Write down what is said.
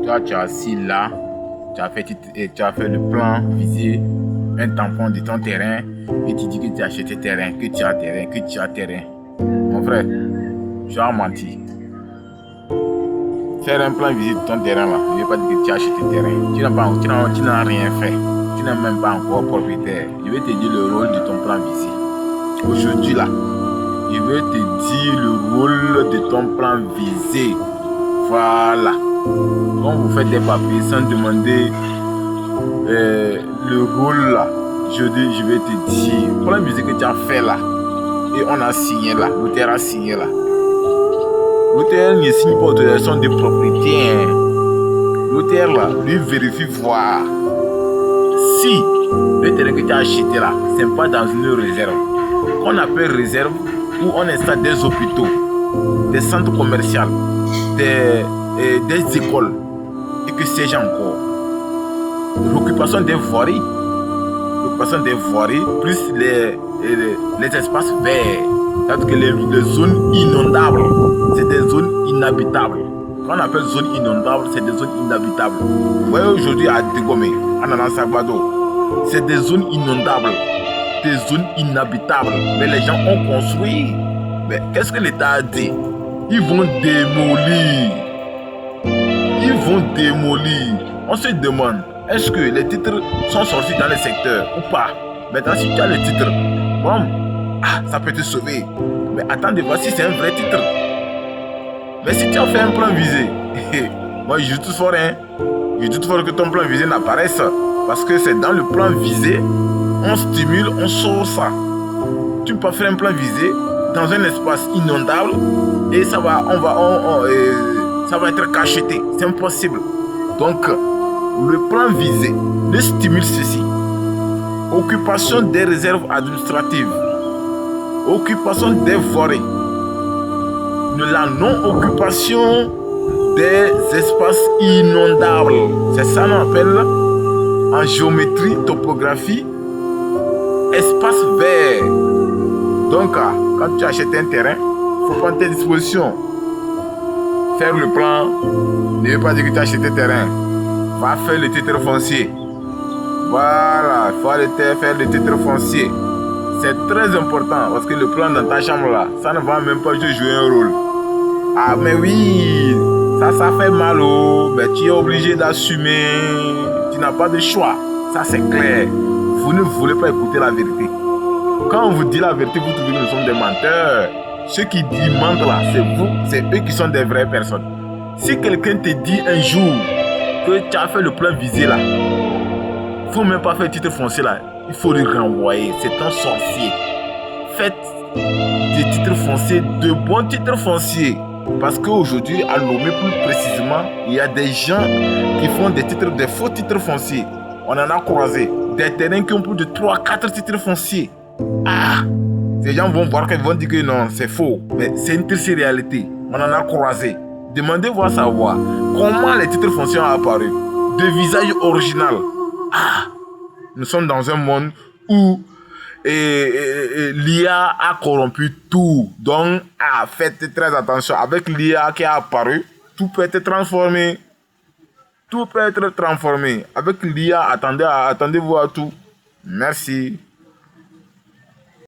Toi, tu es assis là, tu as fait le plan visé, un tampon de ton terrain, et tu dis que tu as acheté terrain, que tu as terrain, que tu as terrain. Mon frère, tu as menti. Faire un plan visé de ton terrain là, je ne veux pas dire que tu as acheté terrain. Tu n'as rien fait. Tu n'es même pas encore propriétaire. Je vais te dire le rôle de ton plan visé. Aujourd'hui là, je vais te dire le rôle de ton plan visé. Voilà. Quand vous faites des papiers sans demander le rôle là, je vais te dire, plan visé que tu as fait là, et on a signé là, l'auteur a signé là. L'auteur ne signe pas autorisation de propriété. Hein. L'auteur là, lui vérifie voir si le terrain que tu as acheté là, c'est pas dans une réserve. On appelle réserve où on installe des hôpitaux, des centres commerciaux, des écoles et que sais-je encore. L'occupation des voiries. L'occupation des voiries plus les espaces verts. C'est-à-dire que les zones inondables, c'est des zones inhabitables. Quand on appelle zone inondable, c'est des zones inhabitables. Vous voyez aujourd'hui à Degomé, à Nanansabado, c'est des zones inondables, des zones inhabitables. Mais les gens ont construit. Mais qu'est-ce que l'État a dit? Ils vont démolir. Ils vont démolir. On se demande, est-ce que les titres sont sortis dans les secteurs ou pas? Maintenant, si tu as le titre, bon, ça peut te sauver. Mais attends de voir si c'est un vrai titre. Mais si tu as fait un plan visé, moi je doute fort, hein. Je doute fort que ton plan visé n'apparaisse. Parce que c'est dans le plan visé, on stimule, on sort ça. Tu ne peux pas faire un plan visé dans un espace inondable et ça va être cacheté. C'est impossible. Donc, le plan visé le stimule ceci. Occupation des réserves administratives. Occupation des forêts. La non-occupation des espaces inondables. C'est ça qu'on appelle en géométrie, topographie, espace vert. Donc, quand tu achètes un terrain, il faut prendre tes dispositions. Faire le plan ne veut pas dire que tu as acheté un terrain. Va faire le titre foncier. Voilà, il faut aller faire le titre foncier. C'est très important parce que le plan dans ta chambre là, ça ne va même pas jouer un rôle. Ah mais oui, ça fait mal mais tu es obligé d'assumer. Tu n'as pas de choix. Ça c'est clair. Vous ne voulez pas écouter la vérité. Quand on vous dit la vérité, vous trouvez que nous sommes des menteurs. Ceux qui disent mentent là, c'est vous, c'est eux qui sont des vraies personnes. Si quelqu'un te dit un jour que tu as fait le plan visé là, il ne faut même pas faire titre foncier là. Il faut le renvoyer. C'est un sorcier. Faites des titres fonciers, de bons titres fonciers. Parce qu'aujourd'hui, à Lomé plus précisément, il y a des gens qui font des faux titres fonciers. On en a croisé. Des terrains qui ont plus de 3-4 titres fonciers. Ces gens vont voir qu'ils vont dire que non, c'est faux. Mais c'est une triste réalité. On en a croisé. Demandez-vous à savoir comment les titres fonciers ont apparu. De visage original. Nous sommes dans un monde où l'IA a corrompu tout. Donc, faites très attention. Avec l'IA qui a apparu, tout peut être transformé. Tout peut être transformé. Avec l'IA, attendez-vous à tout. Merci.